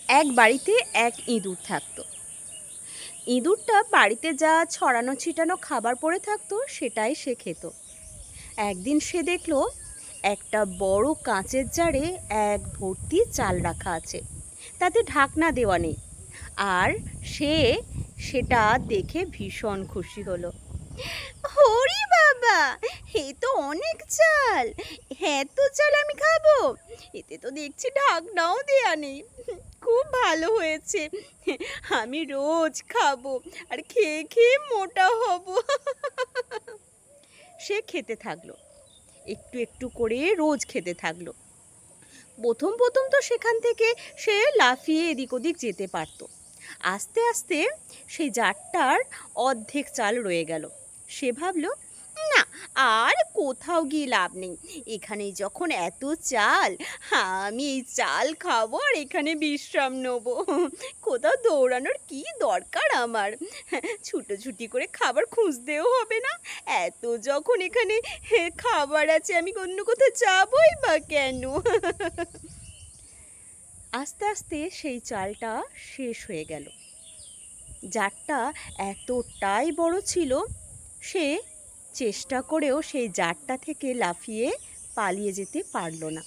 এক বাড়িতে এক ইঁদুর থাকতো। ইঁদুরটা বাড়িতে যা ছড়ানো ছিটানো খাবার পড়ে থাকতো সেটাই সে খেত। একদিন সে দেখলো একটা বড় কাঁচের জারে এক ভর্তি চাল রাখা আছে, তাতে ঢাকনা দেওয়া নেই। আর সে সেটা দেখে ভীষণ খুশি হলো। হরি বাবা, এ তো অনেক চাল, হ্যাঁ তো চাল আমি খাবো। এতে তো দেখছি ঢাকনাও দেয়া নেই, খুব ভালো হয়েছে। আমি রোজ খাবো আর খেয়ে খেয়ে মোটা হব। সে খেতে থাকলো, একটু একটু করে রোজ খেতে থাকলো। প্রথম প্রথম তো সেখান থেকে সে লাফিয়ে এদিক ওদিক যেতে পারতো। আস্তে আস্তে সেই জারটার অর্ধেক চাল রয়ে গেল। সে ভাবলো, না, আর কোথাও গিয়ে লাভ নেই, এখানেই যখন এত চাল, আমি এই চাল খাবো আর এখানে বিশ্রাম নেবো। কোথাও দৌড়ানোর কি দরকার আমার, ছুটোছুটি করে খাবার খুঁজতেও হবে না। এত যখন এখানে খাবার আছে, আমি অন্য কোথাও যাবোই বা কেন। আস্তে আস্তে সেই চালটা শেষ হয়ে গেল। জারটা এতটাই বড় ছিল, সে চেষ্টা করেও সেই জারটা থেকে লাফিয়ে পালিয়ে যেতে পারল না।